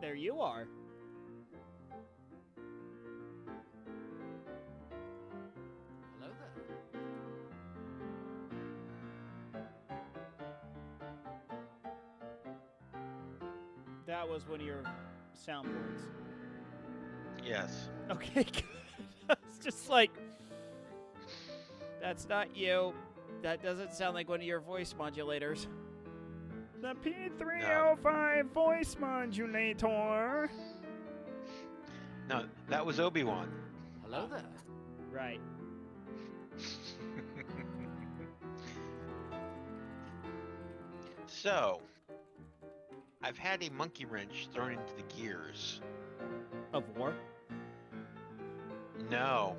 there you are. Hello there. That was one of your soundboards. Yes. Okay, good. It's just like, that's not you. That doesn't sound like one of your voice modulators. The P305 voice modulator. No, that was Obi-Wan. Hello there. Right. So, I've had a monkey wrench thrown into the gears. Of war? No,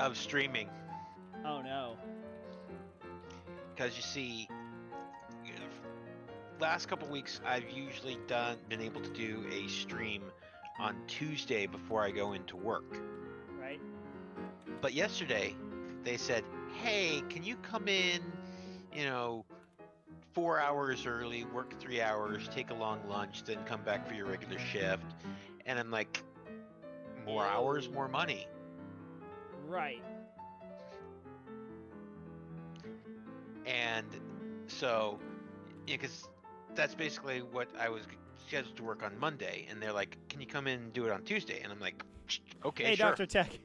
of streaming. Oh, no. Because you see, last couple weeks I've usually been able to do a stream on Tuesday before I go into work. Right? But yesterday they said, "Hey, can you come in, 4 hours early, work 3 hours, take a long lunch, then come back for your regular shift?" And I'm like, more hours, more money. Right. And so, because that's basically what I was scheduled to work on Monday, and they're like, "Can you come in and do it on Tuesday?" And I'm like, "Okay, Hey, sure." Dr. Tech.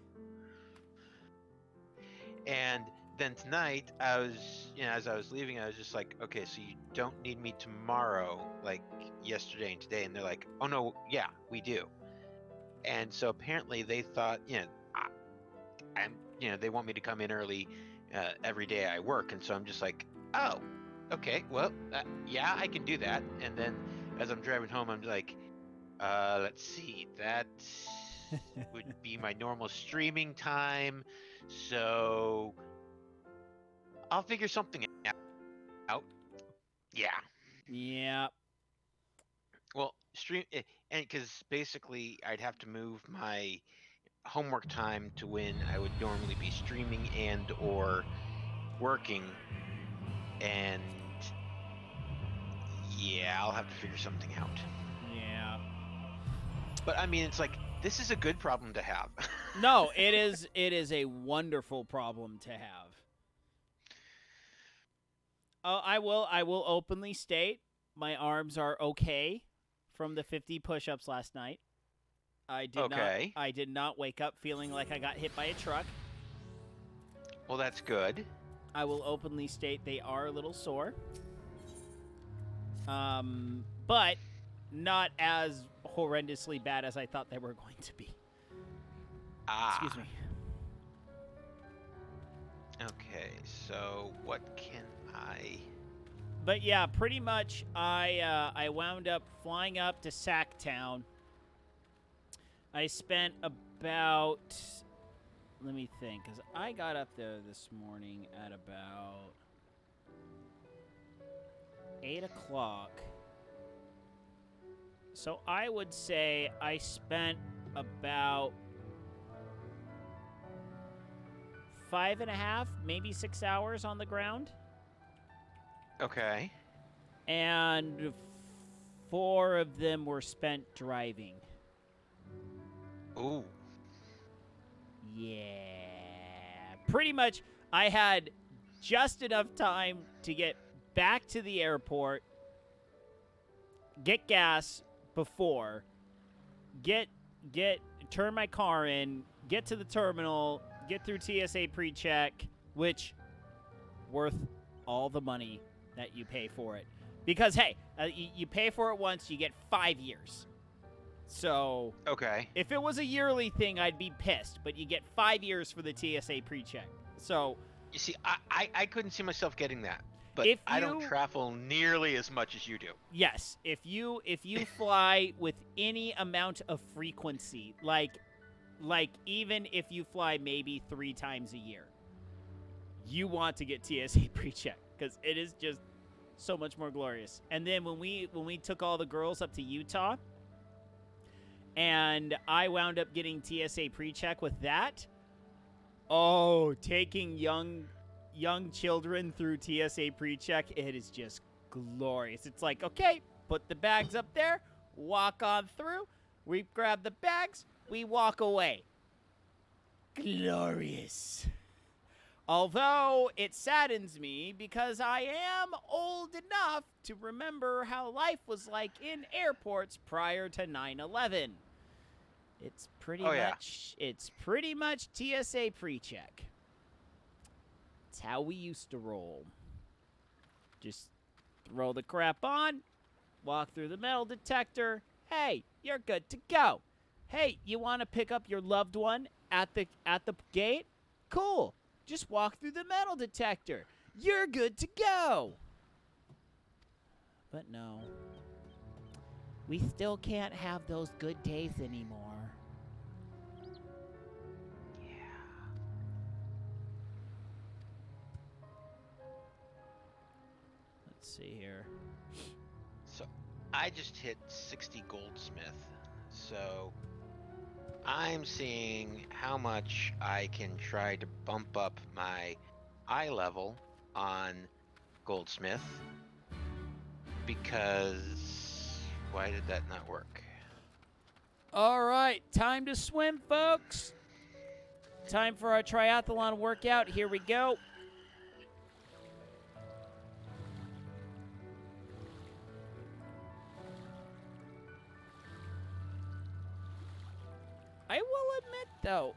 And then tonight, I was, as I was leaving, I was just like, "Okay, so you don't need me tomorrow, like yesterday and today?" And they're like, "Oh no, yeah, we do." And so apparently they thought, they want me to come in early every day I work, and so I'm just like, "Oh, okay, well, yeah, I can do that." And then as I'm driving home, I'm like, let's see, that would be my normal streaming time, so I'll figure something out. Yeah. Yeah. Well, and because basically I'd have to move my homework time to when I would normally be streaming and or working, and yeah, I'll have to figure something out. Yeah. But I mean, it's like, this is a good problem to have. No, it is a wonderful problem to have. I will openly state my arms are okay from the 50 push-ups last night. I did not wake up feeling like I got hit by a truck. Well, that's good. I will openly state they are a little sore. But not as horrendously bad as I thought they were going to be. Excuse me. Okay, so what can I... But yeah, pretty much I wound up flying up to Sacktown. I spent about, let me think, because I got up there this morning at about 8 o'clock. So I would say I spent about 5.5, maybe 6 hours on the ground. Okay. And 4 of them were spent driving. Ooh. Yeah. Pretty much, I had just enough time to get back to the airport, get gas before, turn my car in, get to the terminal, get through TSA pre-check, which worth all the money that you pay for it. Because, hey, you pay for it once, you get 5 years. So, okay, if it was a yearly thing, I'd be pissed. But you get 5 years for the TSA pre-check. So, you see, I couldn't see myself getting that. But I don't travel nearly as much as you do. Yes, if you fly with any amount of frequency, like even if you fly maybe 3 times a year, you want to get TSA pre-check because it is just so much more glorious. And then when we took all the girls up to Utah, and I wound up getting TSA pre-check with that. Oh, taking young children through TSA pre-check, it is just glorious. It's like, okay, put the bags up there. walk on through. We grab the bags. We walk away. Glorious. Although it saddens me because I am old enough to remember how life was like in airports prior to 9/11. It's pretty much TSA pre-check. It's how we used to roll. Just throw the crap on, walk through the metal detector. Hey, you're good to go. Hey, you want to pick up your loved one at the gate? Cool. Just walk through the metal detector. You're good to go. But no. We still can't have those good days anymore. Yeah. Let's see here. So I just hit 60 goldsmith. So I'm seeing how much I can try to bump up my eye level on goldsmith, because why did that not work? All right, time to swim, folks. Time for our triathlon workout. Here we go. I will admit, though,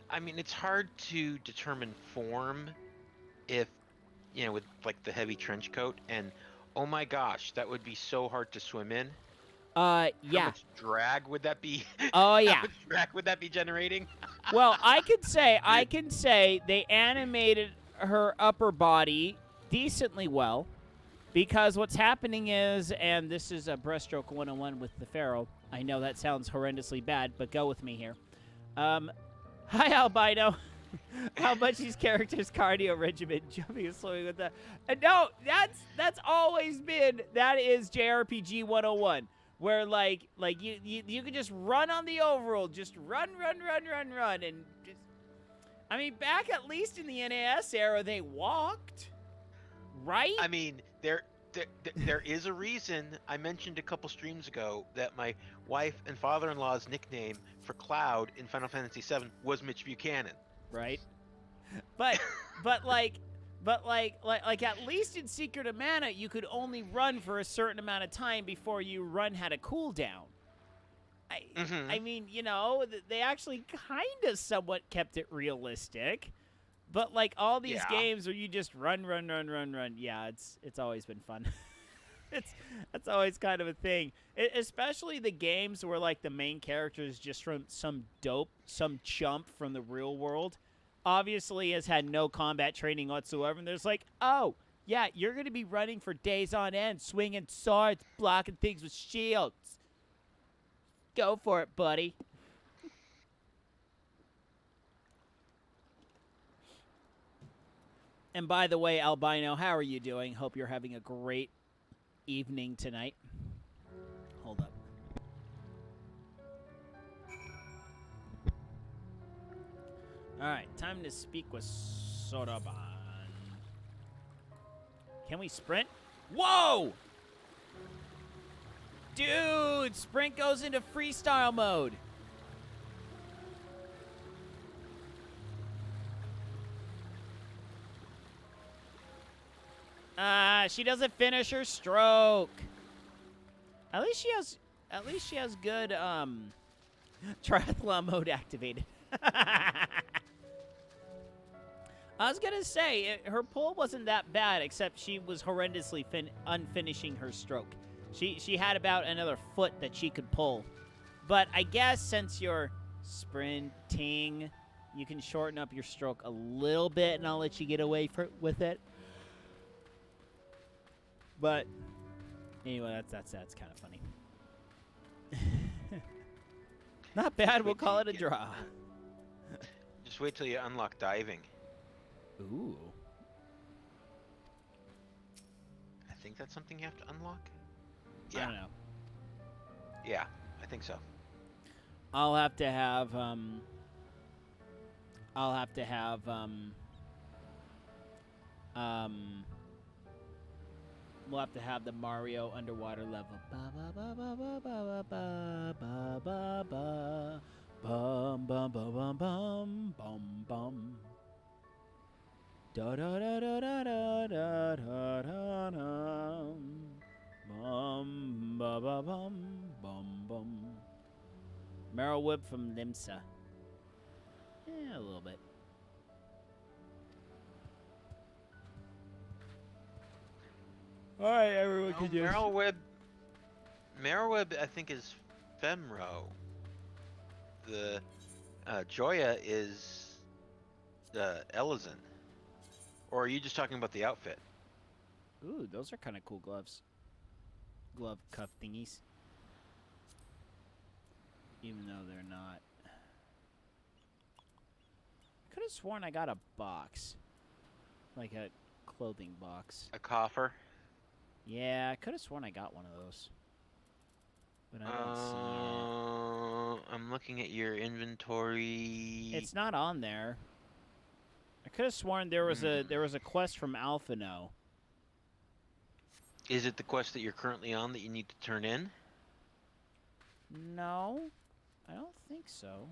I mean, it's hard to determine form if, with like the heavy trench coat, and oh my gosh, that would be so hard to swim in. How yeah. much drag would that be? Oh, yeah. How much drag would that be generating? Well, I can say they animated her upper body decently well, because what's happening is, and this is a breaststroke 101 with the Pharaoh. I know that sounds horrendously bad, but go with me here. Hi, Albino. How much these characters' cardio regimen, jumping and slowing with that. No, that's always been, that is JRPG 101. Where like you can just run on the overworld, just run, and just. I mean, back at least in the NAS era, they walked, right? I mean, there is a reason I mentioned a couple streams ago that my wife and father-in-law's nickname for Cloud in Final Fantasy VII was Mitch Buchanan. Right. But at least in Secret of Mana, you could only run for a certain amount of time before you run had a cooldown. I mean, they actually kind of somewhat kept it realistic. But like all these games where you just run, yeah, it's always been fun. That's always kind of a thing. Especially the games where like the main character is just from some chump from the real world. Obviously has had no combat training whatsoever, and there's like, oh, yeah, you're going to be running for days on end, swinging swords, blocking things with shields. Go for it, buddy. And by the way, Albino, how are you doing? Hope you're having a great evening tonight. Hold up. All right, time to speak with Soraban. Can we sprint? Whoa! Dude, sprint goes into freestyle mode. She doesn't finish her stroke. At least she has good triathlon mode activated. I was gonna say, her pull wasn't that bad, except she was horrendously unfinishing her stroke. She had about another foot that she could pull. But I guess since you're sprinting, you can shorten up your stroke a little bit, and I'll let you get away with it. But anyway, that's kind of funny. Not bad. We'll call it a draw. Just wait till you unlock diving. Ooh. I think that's something you have to unlock. I don't know. Yeah, I think so. I'll have to have We'll have to have the Mario underwater level. Ba ba ba ba ba ba ba ba ba ba bum bum bum bum bum bum bum. Da da da da da da da da da da. Bum ba ba bum bum bum. Meryl Whip from Limsa. Yeah, a little bit. All right, everyone No, can just. Meryl Webb, I think is Femro. The Joya is Ellison. Or are you just talking about the outfit? Ooh, those are kind of cool gloves. Glove cuff thingies. Even though they're not. I could have sworn I got a box. Like a clothing box. A coffer? Yeah, I could have sworn I got one of those. But I don't see I'm looking at your inventory. it. It's not on there. I could have sworn there was a quest from Alphino. Is it the quest that you're currently on that you need to turn in? No, I don't think so.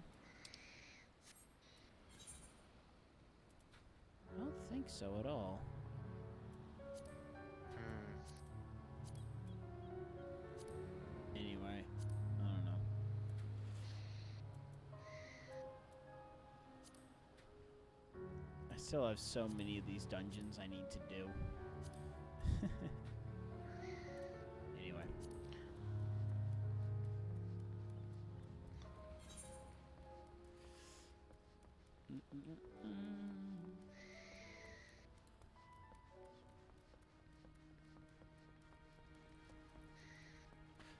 I don't think so at all. Anyway, I don't know. I still have so many of these dungeons I need to do. Anyway.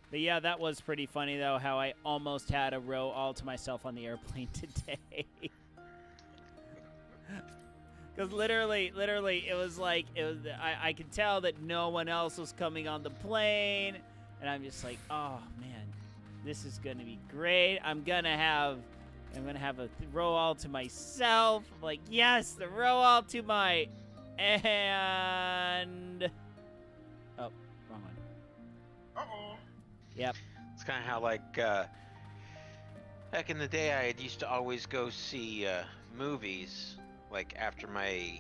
But yeah, that was pretty funny though, how I almost had a row all to myself on the airplane today. Because literally, it was like, I could tell that no one else was coming on the plane. And I'm just like, oh man, this is going to be great. I'm going to have a row all to myself. I'm like, yes, the row all to my, and, oh, wrong one. Uh-oh. Yep. It's kind of how, like, back in the day, I used to always go see movies, like, after my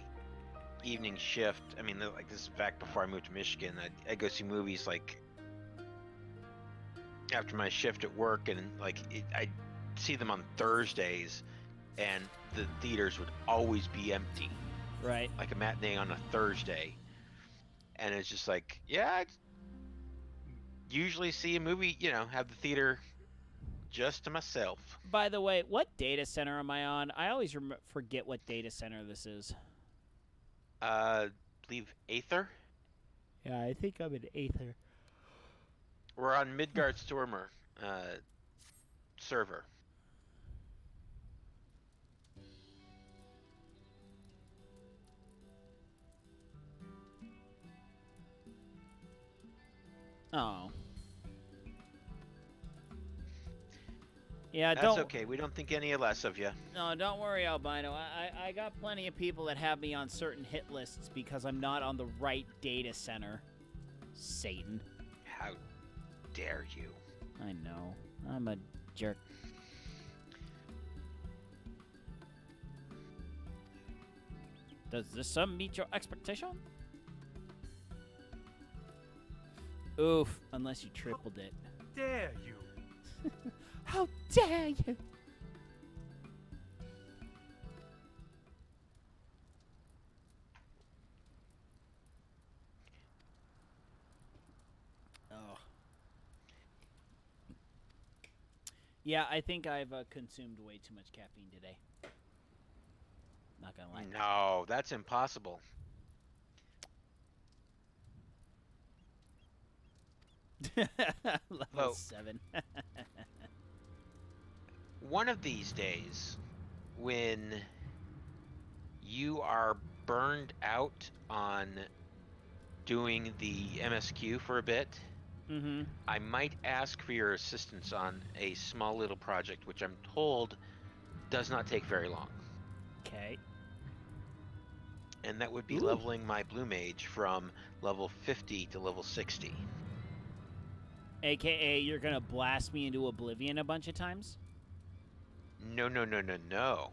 evening shift. I mean, like, this is back before I moved to Michigan. I'd go see movies, like, after my shift at work, and, like, I'd see them on Thursdays, and the theaters would always be empty. Right. Like a matinee on a Thursday. And it's just like, yeah, I'd usually see a movie, have the theater just to myself. By the way, what data center am I on? I always forget what data center this is. Believe Aether? Yeah, I think I'm in Aether. We're on Midgard Stormer server. Oh. Yeah, That's okay. We don't think any less of you. No, don't worry, Albino. I got plenty of people that have me on certain hit lists because I'm not on the right data center. Satan. How dare you? I know. I'm a jerk. Does this sum meet your expectation? Oof, unless you tripled it. Dare you? How dare you? Oh. Yeah, I think I've consumed way too much caffeine today. Not gonna lie. No, that's impossible. Level Well, 7. one of these days, when you are burned out on doing the MSQ for a bit, Mm-hmm. I might ask for your assistance on a small little project, which I'm told does not take very long. Okay. and that would be Ooh. leveling my blue mage from level 50 to level 60. AKA, you're gonna blast me into oblivion a bunch of times? No, no, no, no, no.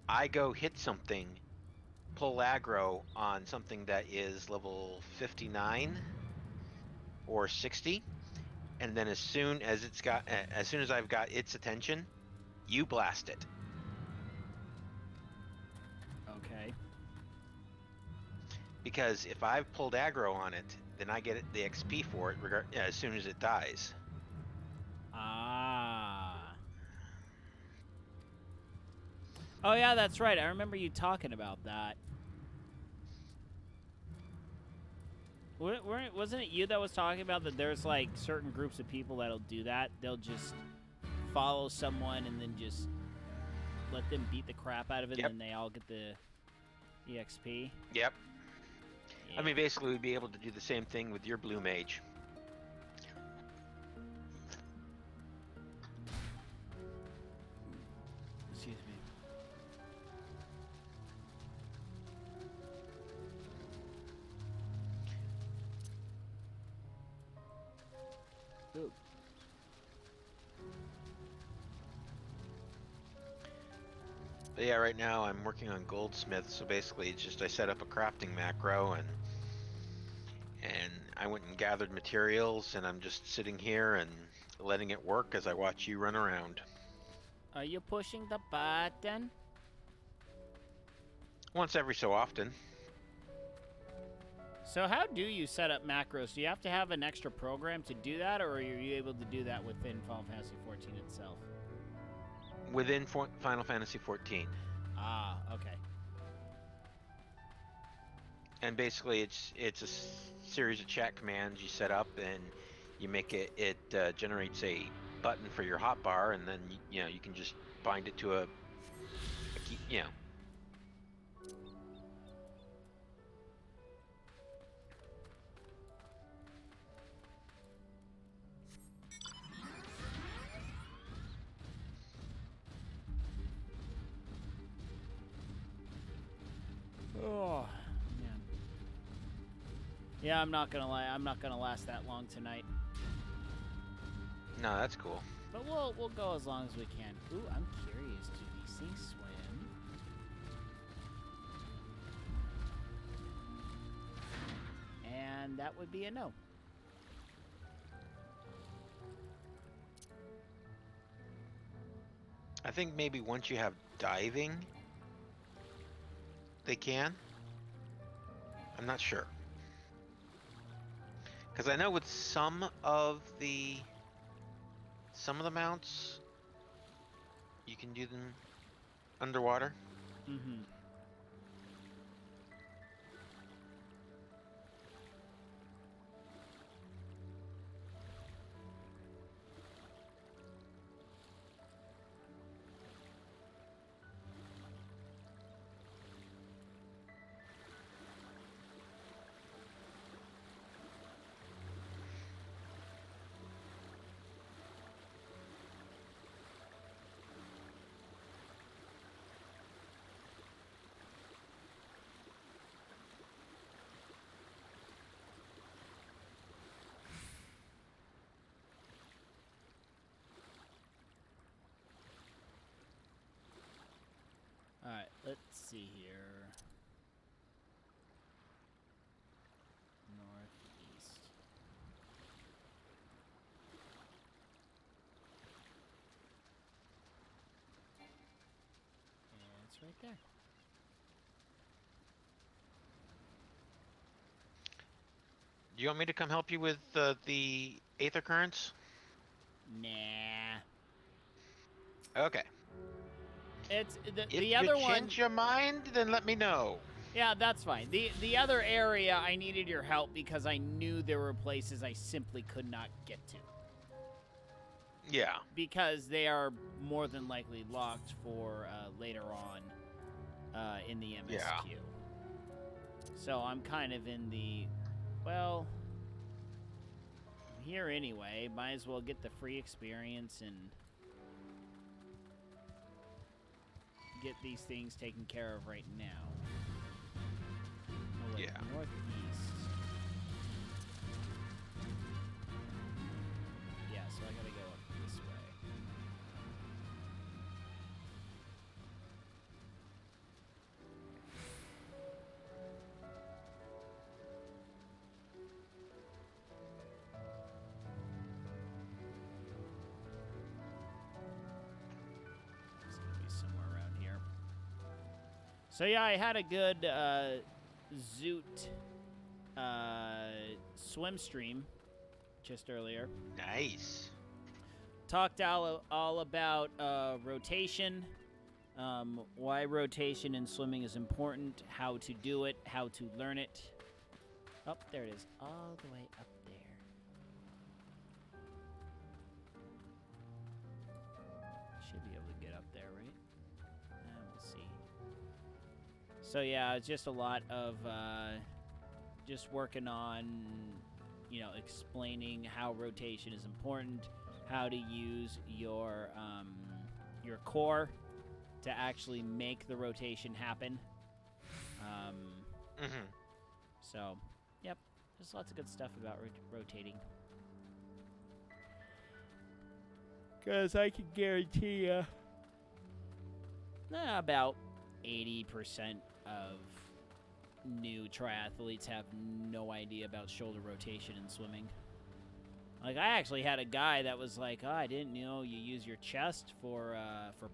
I go hit something, pull aggro on something that is level 59 or 60, and then as soon as I've got its attention, you blast it. Okay. Because if I've pulled aggro on it, then I get the XP for it as soon as it dies. Ah. Oh yeah, that's right. I remember you talking about that. Wasn't it you that was talking about that there's like certain groups of people that'll do that? They'll just follow someone and then just let them beat the crap out of it, Yep. and then they all get the EXP. Yep. Yeah. I mean, basically, we'd be able to do the same thing with your blue mage. Excuse me. Ooh. But yeah, right now I'm working on goldsmith, so basically it's just I set up a crafting macro and I went and gathered materials, and I'm just sitting here and letting it work as I watch you run around. Are you pushing the button? Once every so often. So how do you set up macros? Do you have to have an extra program to do that, or are you able to do that within Final Fantasy XIV itself? Within Final Fantasy XIV. Ah, okay. And basically it's a series of chat commands you set up, and you make it generates a button for your hotbar, and then you know you can just bind it to a key, you know. Oh, man. Yeah, I'm not gonna lie. I'm not gonna last that long tonight. No, that's cool. But we'll go as long as we can. Ooh, I'm curious. Do these things swim? And that would be a no. I think maybe once you have diving, they can. I'm not sure. Because I know with some of the mounts, you can do them underwater. Mm-hmm. Alright, let's see here. Northeast. And it's right there. Do you want me to come help you with the Aether Currents? Nah. Okay. It's If the you other one. change your mind, then let me know. Yeah, that's fine. The other area I needed your help because I knew there were places I simply could not get to. Yeah. Because they are more than likely locked for later on in the MSQ. Yeah. So I'm kind of in the, well, I'm here anyway. Might as well get the free experience and get these things taken care of right now. Oh, wait, Yeah. northeast. Yeah, so I gotta go up this way. It's gonna be somewhere around here. So yeah, I had a good Zoot swim stream just earlier. Nice. Talked all about rotation, why rotation in swimming is important, how to do it, how to learn it. Oh, there it is, all the way up there. Should be able to get up there, right? We'll see. So yeah, it's just a lot of just working on, explaining how rotation is important, how to use your core to actually make the rotation happen. So, yep, there's lots of good stuff about rotating. Because I can guarantee you, about 80% of new triathletes have no idea about shoulder rotation in swimming. Like, I actually had a guy that was like, "Oh, I didn't know you use your chest for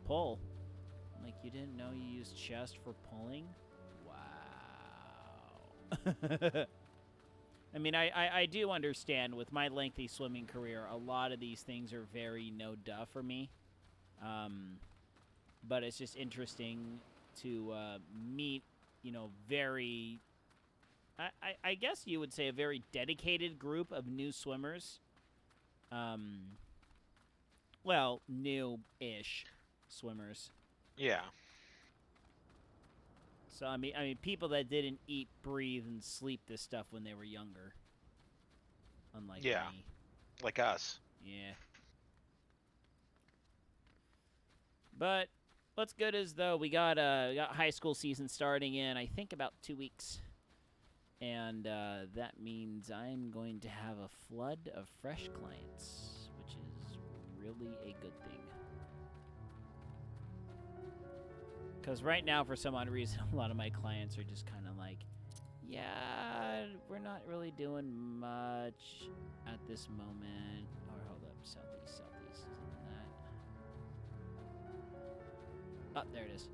pull." I'm like, "You didn't know you use chest for pulling?" Wow. I mean, I do understand with my lengthy swimming career, a lot of these things are very no-duh for me. But it's just interesting to meet, very, I guess you would say a very dedicated group of new swimmers. Well, new-ish swimmers. Yeah. So I mean, people that didn't eat, breathe, and sleep this stuff when they were younger. Unlike Yeah. me. Like us. Yeah. But what's good is though we got high school season starting in I think about 2 weeks. And that means I'm going to have a flood of fresh clients, which is really a good thing. Because right now, for some odd reason, a lot of my clients are just kind of like, yeah, we're not really doing much at this moment. Or hold up, southeast, isn't that? Oh, there it is.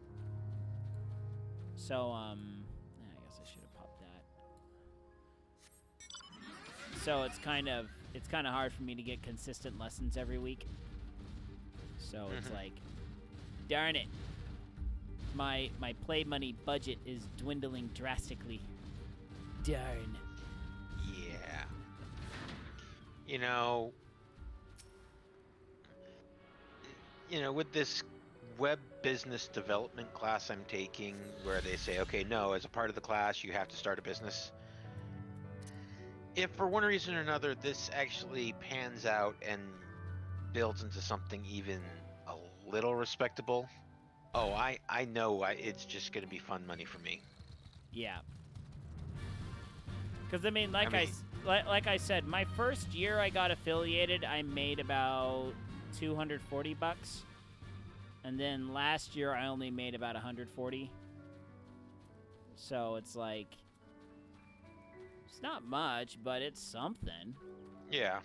So, I guess I should have popped that. So it's kind of hard for me to get consistent lessons every week. So it's like, darn it. My play money budget is dwindling drastically. Darn. Yeah. With this web business development class I'm taking, where they say, okay, no, as a part of the class, you have to start a business. If for one reason or another this actually pans out and builds into something even a little respectable, I know it's just going to be fun money for me. Yeah. Because, I mean, like I said, my first year I got affiliated, I made about $240. And then last year I only made about $140. So it's like, it's not much, but it's something. Yeah.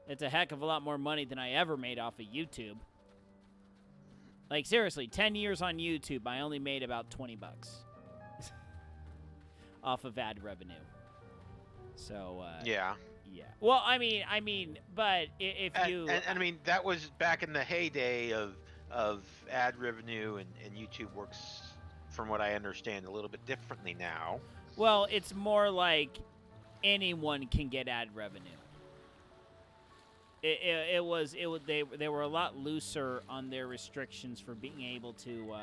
It's a heck of a lot more money than I ever made off of YouTube. Like, seriously, 10 years on YouTube, I only made about $20 off of ad revenue. So, Yeah. Yeah. Well, I mean, but if you... And I mean, that was back in the heyday of ad revenue, and YouTube works, from what I understand, a little bit differently now. Well, it's more like anyone can get ad revenue. They were a lot looser on their restrictions for being able to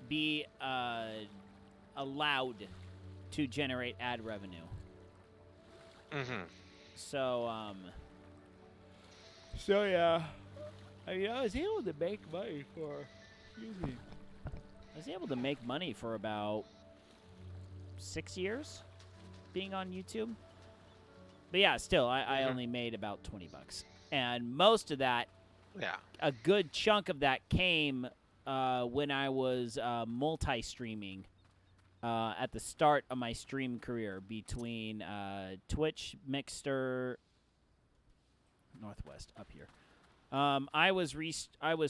be allowed to generate ad revenue. So yeah, I mean, I was able to make money for. Excuse me. I was able to make money for about 6 years, being on YouTube. But yeah, still, I only made about $20, and most of that, Yeah. a good chunk of that came when I was multi-streaming at the start of my stream career between Twitch, Mixer, Northwest up here. I was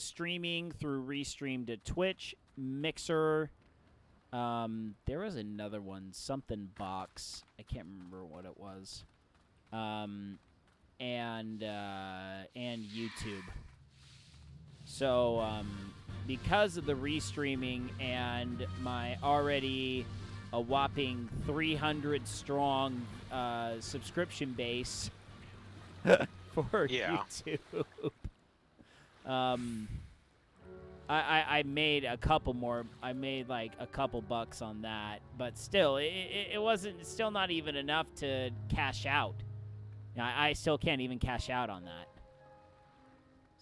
streaming through Restream to Twitch, Mixer. There was another one, something box. I can't remember what it was. And YouTube. So because of the restreaming and my already a whopping 300 strong subscription base for YouTube. I made a couple more. I made like a couple bucks on that, but still, it wasn't. Still not even enough to cash out. I still can't even cash out on that.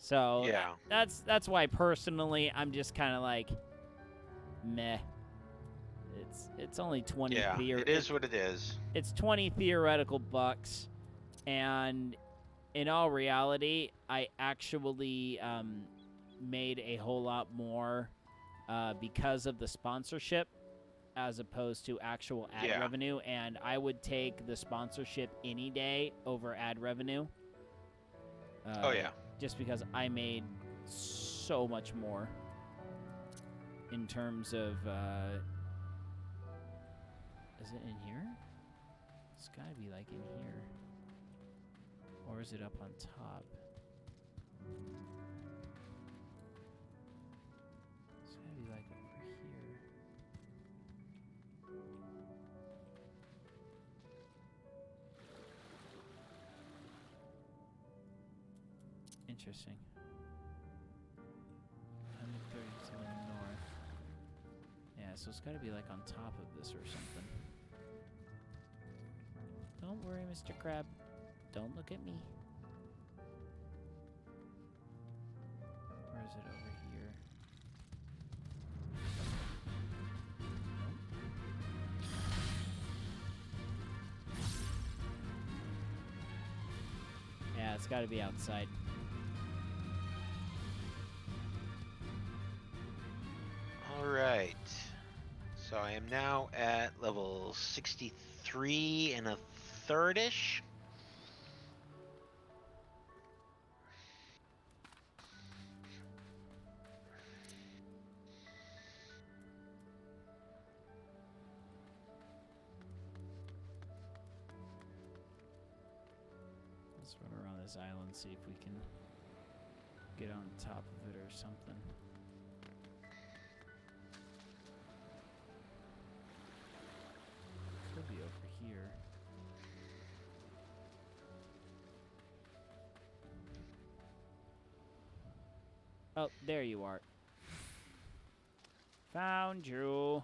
So Yeah. that's why personally I'm just kind of like, meh. It's only 20. Yeah. It is what it is. It's 20 theoretical bucks, and in all reality, I actually made a whole lot more because of the sponsorship as opposed to actual ad revenue, and I would take the sponsorship any day over ad revenue. Oh, yeah. Just because I made so much more in terms of... is it in here? It's gotta be like in here. Or is it up on top? It's gotta be like over here. Interesting. 137 north. Yeah, so it's gotta be like on top of this or something. Don't worry, Mr. Crab. Don't look at me. Or is it over here? Yeah, it's gotta be outside. Alright. So I am now at level 63 and a third-ish. Let's run around this island, see if we can get on top of it or something. Could be over here. Oh, there you are. Found you.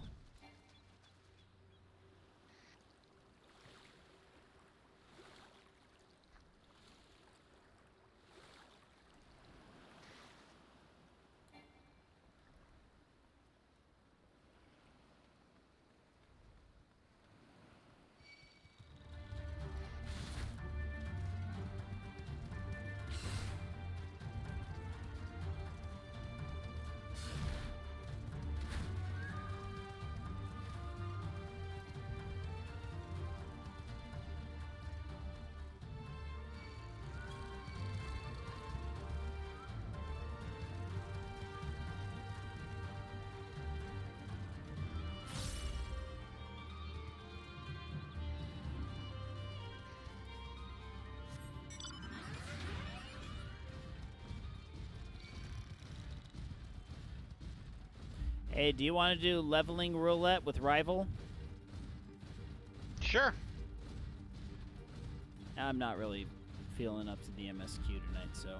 Hey, do you want to do leveling roulette with rival? Sure. I'm not really feeling up to the MSQ tonight, so...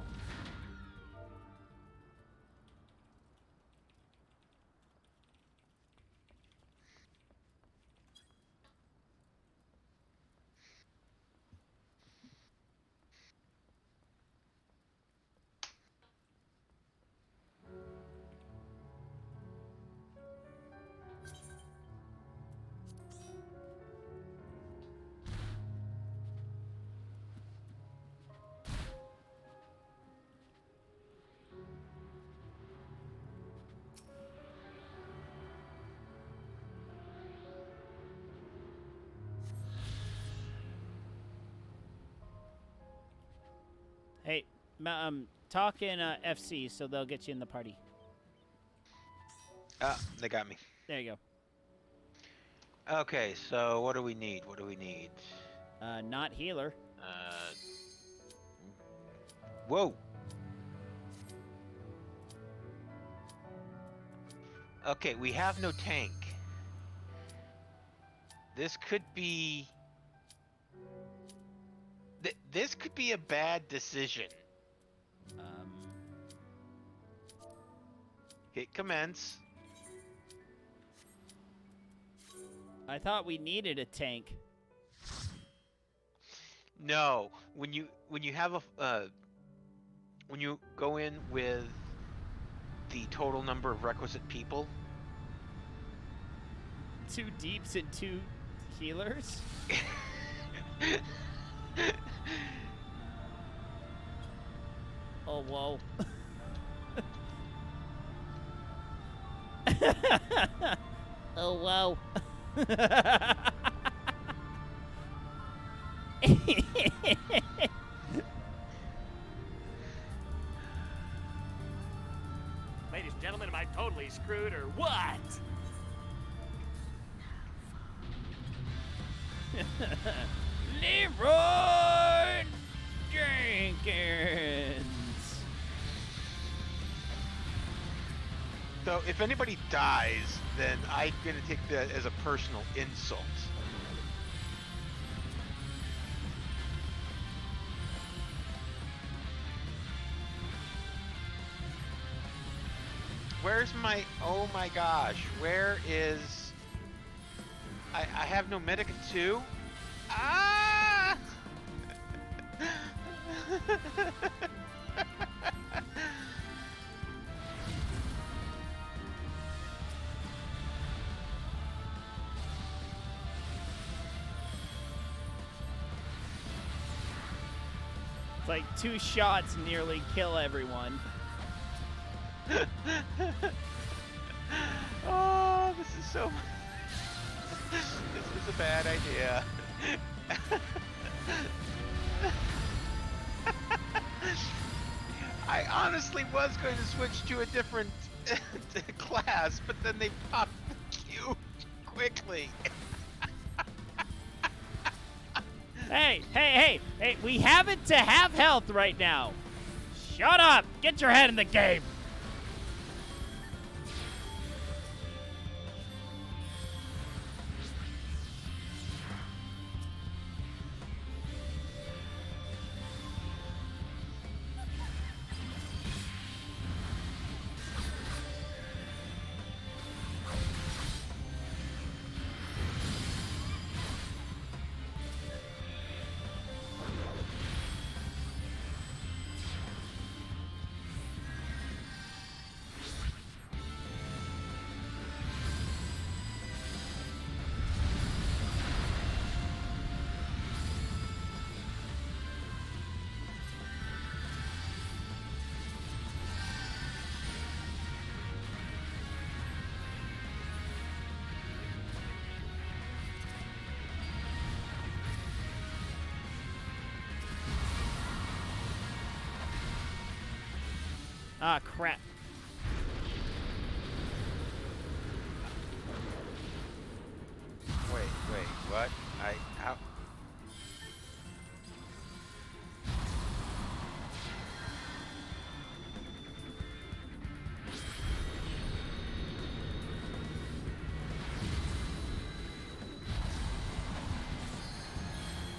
talk in FC so they'll get you in the party. They got me. There you Okay, so what do we need? What do we need? go. Not healer. Whoa. Okay, we have no tank. This could be... this could be a bad decision. Hit commence. I thought we needed a tank. No, when you have a when you go in with the total number of requisite people, 2 deeps and 2 healers? Oh, whoa. Oh, whoa. Ladies and gentlemen, am I totally screwed or what? Leroy Jenkins. so if anybody dies, then I'm gonna take that as a personal insult. Where's my... oh my gosh, where is... I have no medic at 2? Ah! It's like 2 shots nearly kill everyone. Oh, this is so... this is a bad idea. I honestly was going to switch to a different class, but then they popped the Q quickly. Hey, we have it to have health right now. Shut up. Get your head in the game. Ah, crap. Wait, what? How?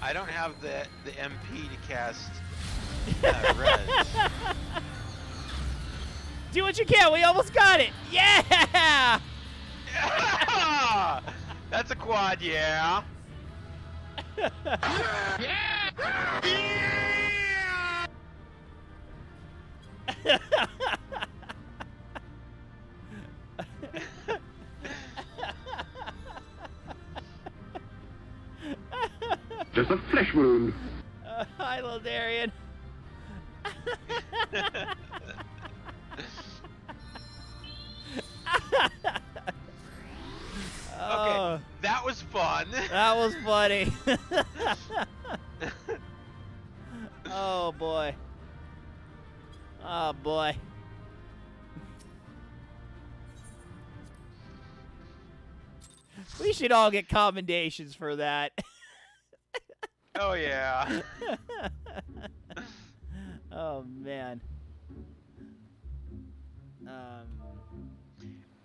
I don't have the MP to cast res. Do what you can. We almost got it. Yeah! Yeah! That's a quad, yeah. Just a flesh wound. Hi, Lildarian. Okay, that was fun. That was funny. Oh boy. Oh boy. We should all get commendations for that. Oh yeah. Oh man.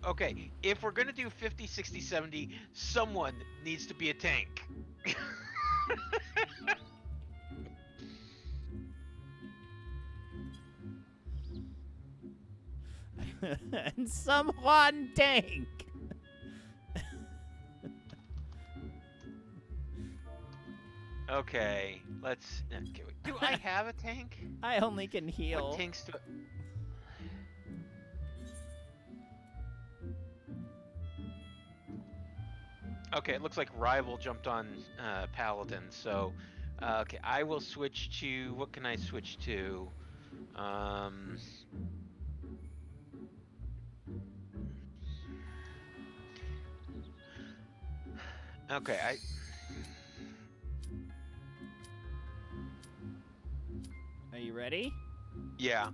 Okay, if we're gonna do 50, 60, 70, someone needs to be a tank. And someone tank. Okay, let's. Okay, wait. Do I have a tank? I only can heal. What tanks do? Okay, it looks like Rival jumped on Paladin, so okay, I will switch to. What can I switch to? Okay, Are you ready? yeah.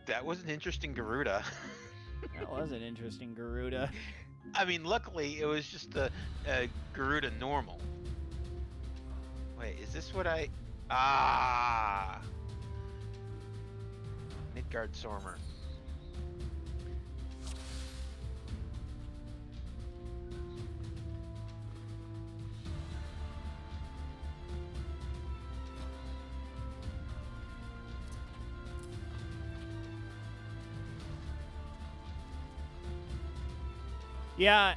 That was an interesting Garuda. That was an interesting Garuda. I mean, luckily it was just the Garuda normal. Wait, is this what I? Ah, Midgard Sormer. Yeah,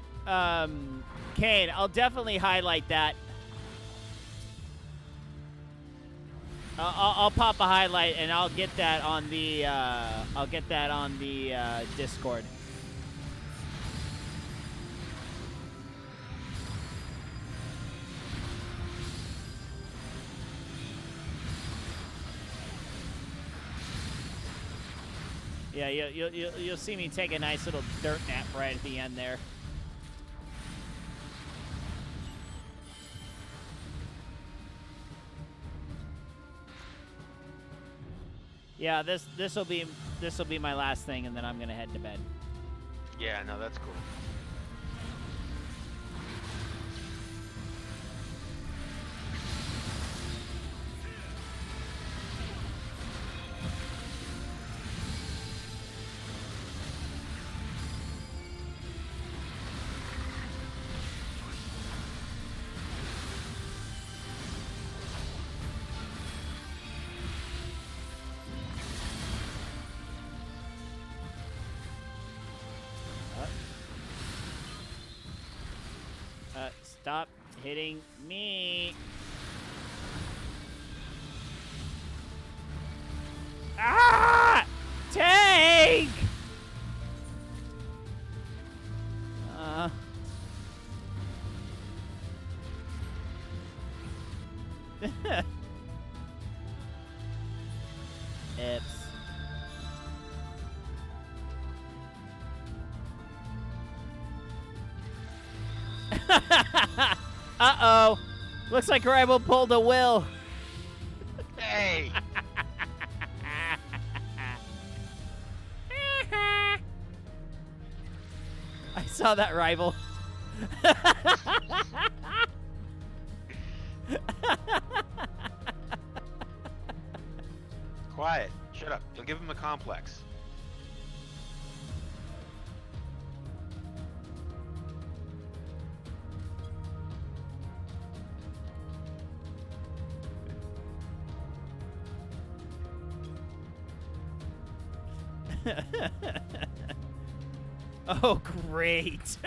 Kane, I'll definitely highlight that. I'll pop a highlight and I'll get that on the Discord. Yeah, you'll see me take a nice little dirt nap right at the end there. Yeah, this will be my last thing, and then I'm gonna head to bed. Yeah, no, that's cool. Stop hitting me. Ah! Tank! Ips. Uh-oh. Looks like Rival pulled a Will. Hey! I saw that, Rival. Quiet. Shut up. You'll give him a complex. Oh, great.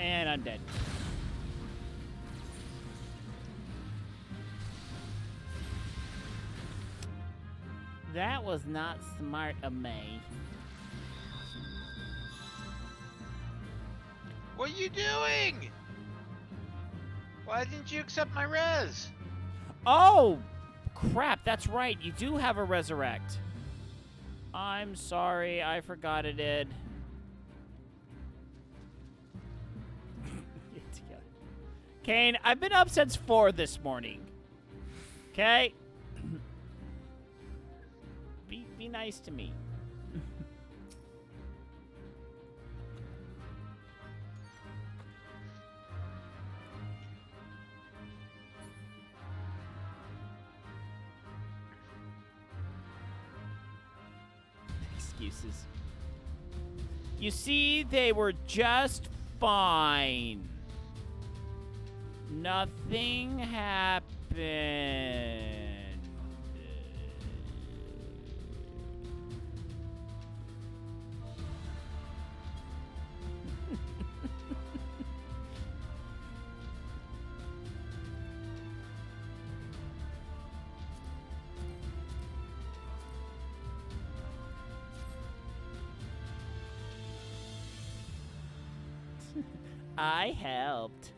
And I'm dead. That was not smart of me. What are you doing? Why didn't you accept my res? Oh, crap. That's right. You do have a resurrect. I'm sorry. I forgot it did. Get together. Kane, I've been up since 4 this morning. Okay? Be nice to me. Excuses. You see, they were just fine. Nothing happened. I helped.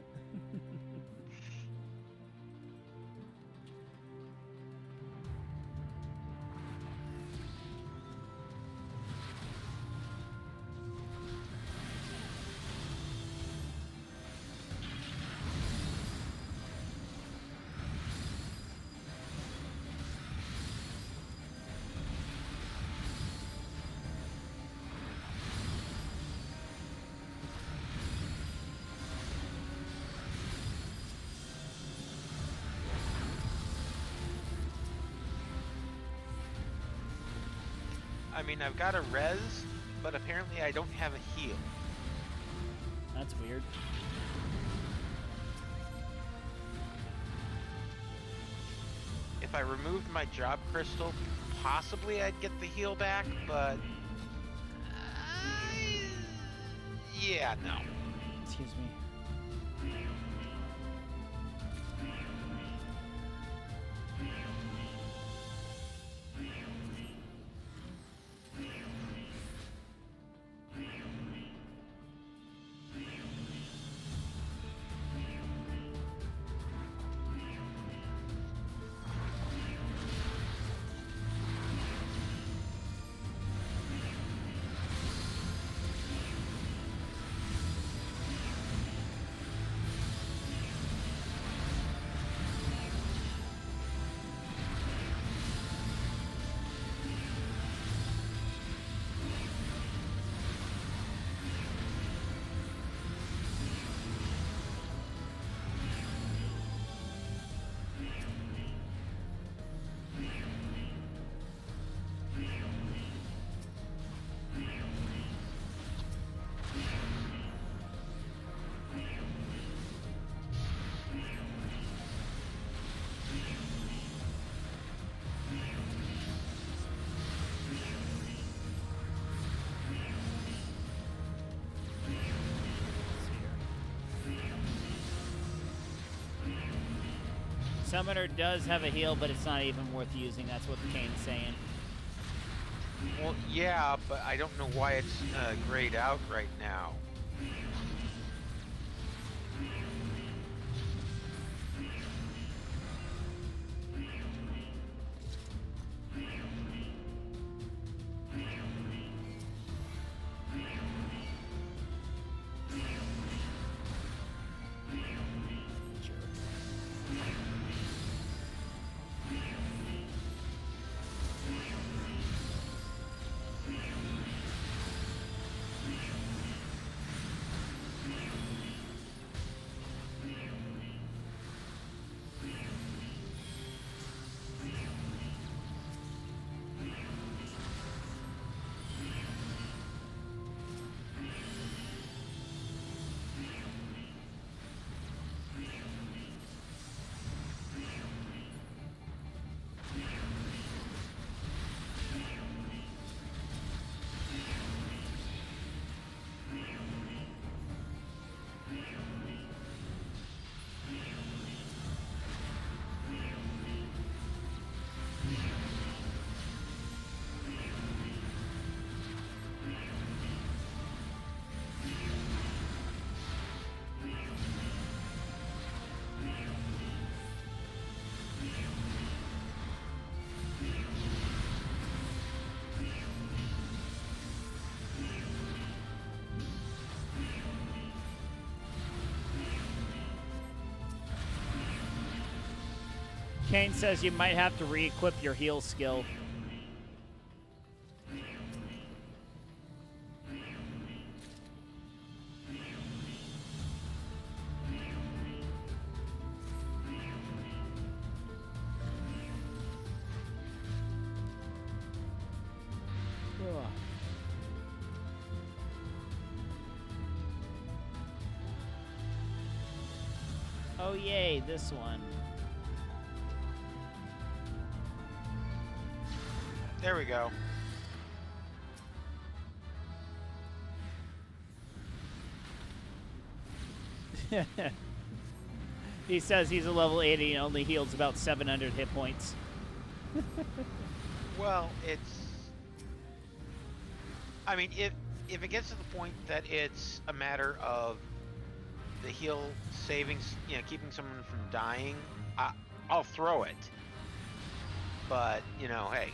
I mean, I've got a res, but apparently I don't have a heal. That's weird. If I removed my job crystal, possibly I'd get the heal back, but... yeah, no. Excuse me. Summoner does have a heal, but it's not even worth using. That's what Kane's saying. Well, yeah, but I don't know why it's grayed out right now. Kane says you might have to re-equip your heal skill. Ugh. Oh yay, this one. There we go. He says he's a level 80 and only heals about 700 hit points. Well, it's. I mean, if it gets to the point that it's a matter of the heal savings, you know, keeping someone from dying, I'll throw it. But you know, hey.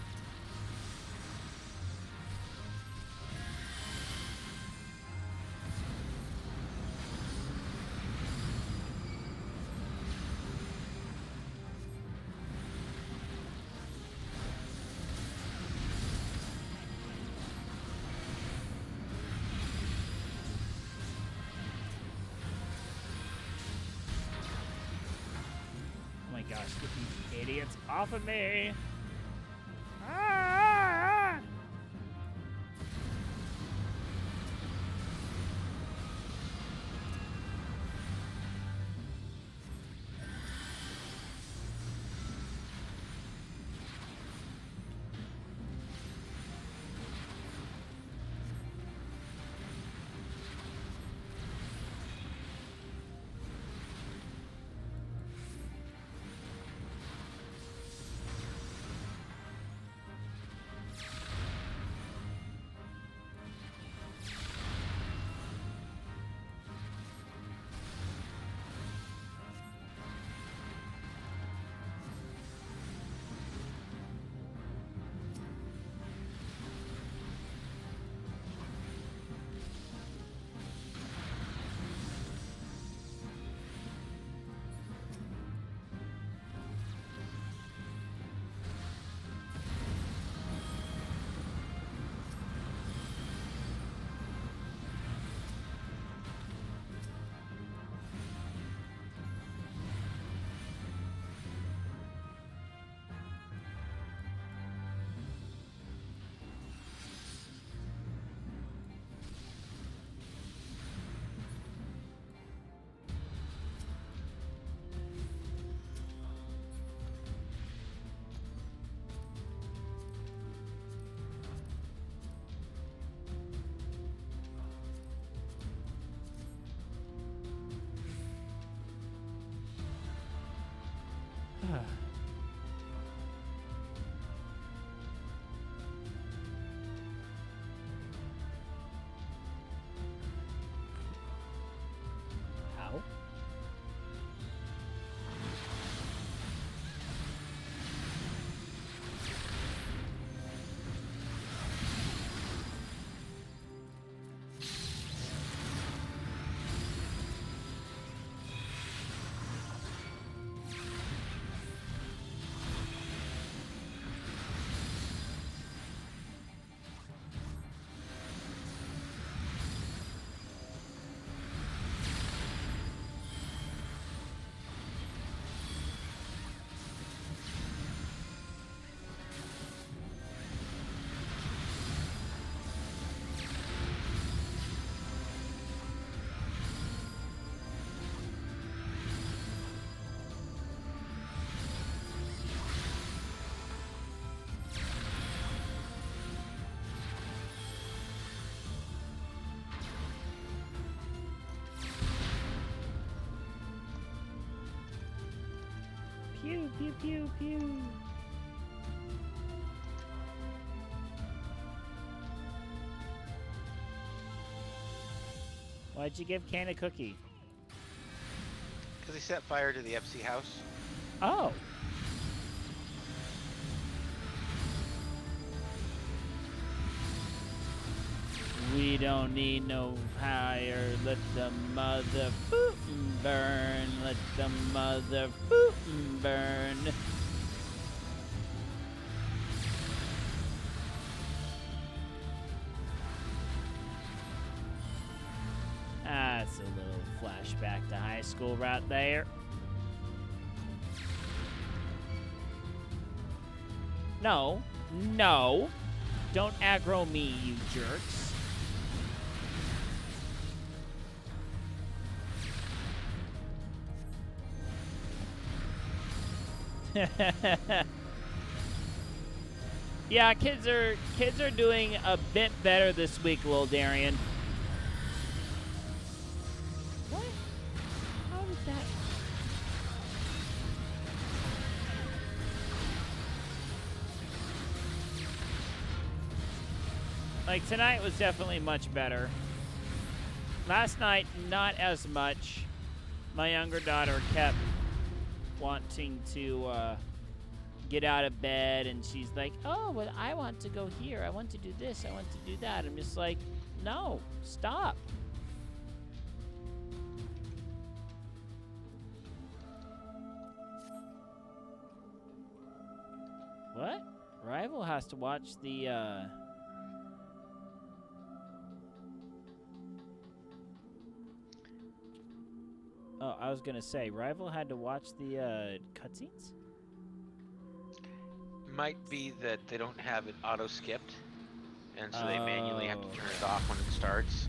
Oh my gosh, get these idiots off of me! Ah! How? Pew, pew, pew, pew. Why'd you give Kane a cookie? Because he set fire to the FC house. Oh. We don't need no higher. Let the mother burn. Let the mother burn. That's a little flashback to high school right there. No, no. Don't aggro me, you jerks. Yeah, kids are doing a bit better this week, Lil Darian. What? How did that? Like, tonight was definitely much better. Last night, not as much. My younger daughter kept wanting to get out of bed, and she's like, oh, well, I want to go here. I want to do this. I want to do that. I'm just like, no, stop. What? Rival has to watch the, Oh, I was gonna say, Rival had to watch the, cutscenes? Might be that they don't have it auto-skipped, and so they manually have to turn it off when it starts.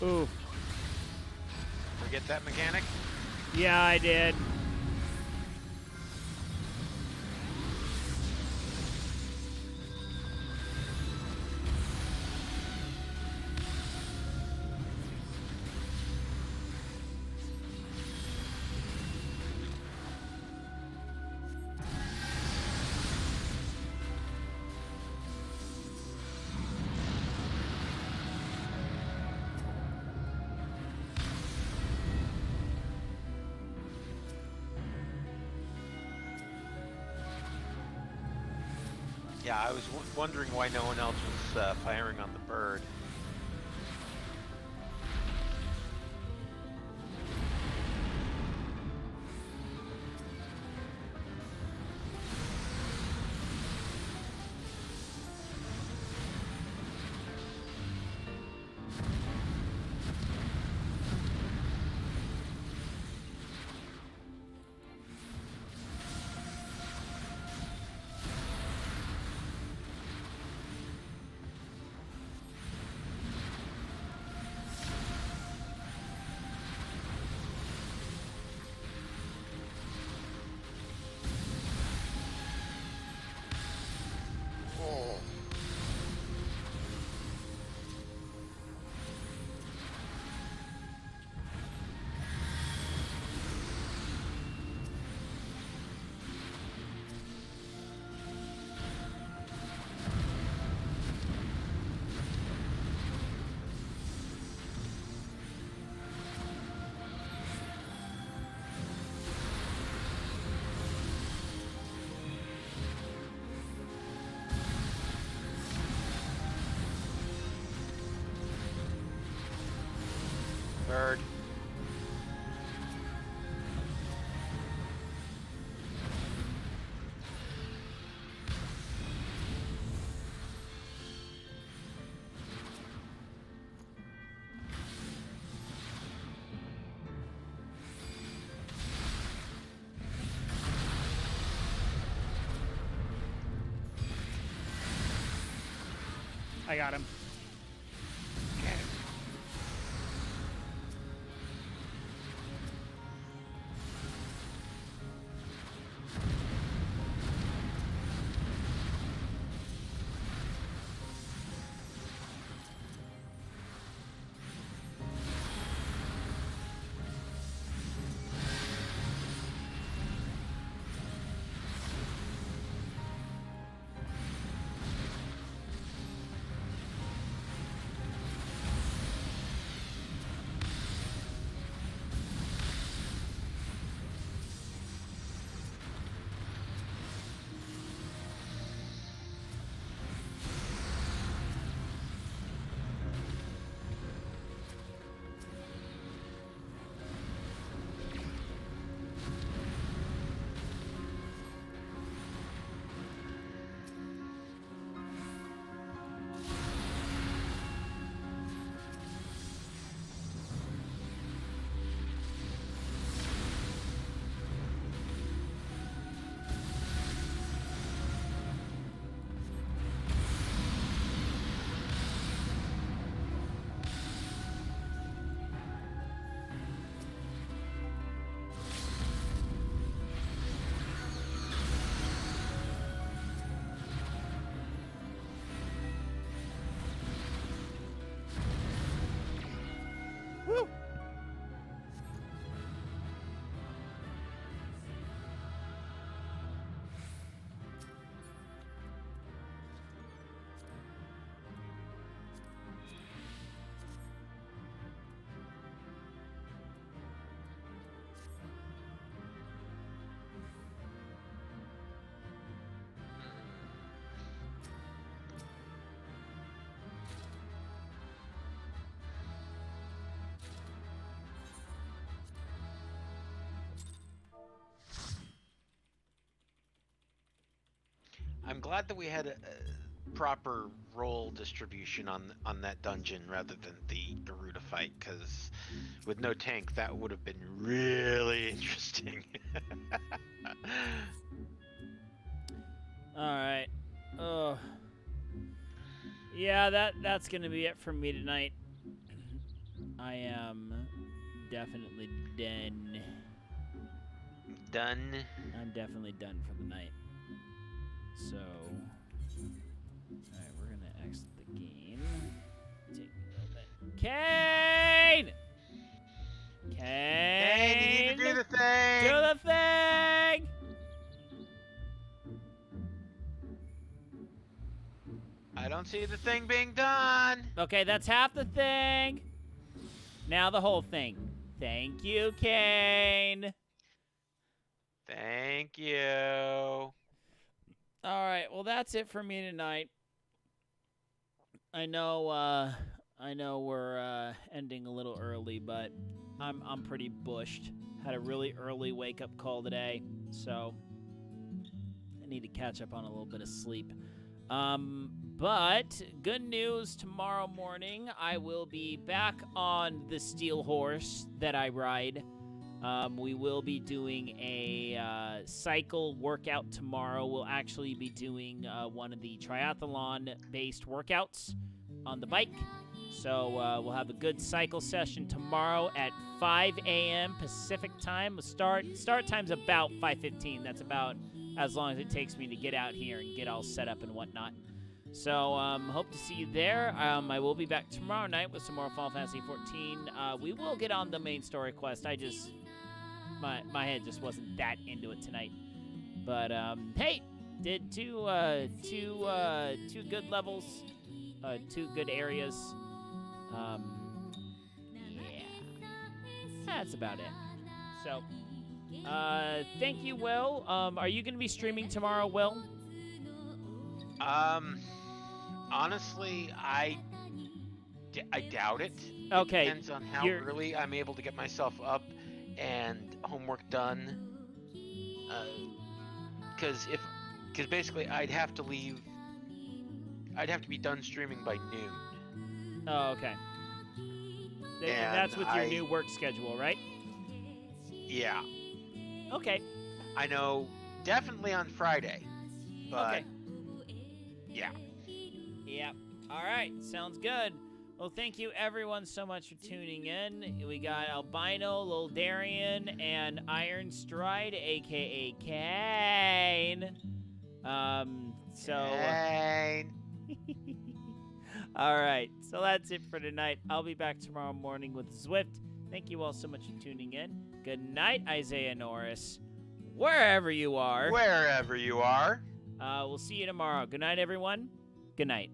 Oof. Forget that mechanic? Yeah, I did. Yeah, I was wondering why no one else was firing on the bird. Bird. I got him. Okay. Woo! I'm glad that we had a proper role distribution on that dungeon rather than the Garuda fight, because with no tank that would have been really interesting. All right. Oh. Yeah, that's gonna be it for me tonight. I am definitely done. Done. I'm definitely done for the night. So, alright, we're gonna exit the game. Take me a little bit. Kane! Hey, you need to do the thing. Do the thing! I don't see the thing being done. Okay, that's half the thing. Now the whole thing. Thank you, Kane. Thank you. All right, well that's it for me tonight. I know we're ending a little early, but I'm pretty bushed. Had a really early wake up call today, so I need to catch up on a little bit of sleep. But good news, tomorrow morning I will be back on the steel horse that I ride. We will be doing a cycle workout tomorrow. We'll actually be doing one of the triathlon-based workouts on the bike. So we'll have a good cycle session tomorrow at 5 a.m. Pacific time. Start time's about 5:15. That's about as long as it takes me to get out here and get all set up and whatnot. So hope to see you there. I will be back tomorrow night with some more Final Fantasy 14. We will get on the main story quest. My head just wasn't that into it tonight. But hey, did two good levels, 2 good areas. Yeah, that's about it. So, thank you, Will. Are you gonna be streaming tomorrow, Will? Honestly, I I doubt it. Okay, It depends on how you're- early I'm able to get myself up and homework done. Because basically I'd have to leave. I'd have to be done streaming by noon. Oh, okay. And And that's with your new work schedule, right? Yeah, Okay. I know definitely on Friday, but Okay. yeah. Yep. All right. Sounds good. Well, thank you everyone so much for tuning in. We got Albino, Lil Darian, and Iron Stride, aka Kane. Fine. All right. So that's it for tonight. I'll be back tomorrow morning with Zwift. Thank you all so much for tuning in. Good night, Isaiah Norris. Wherever you are. Wherever you are. We'll see you tomorrow. Good night, everyone. Good night.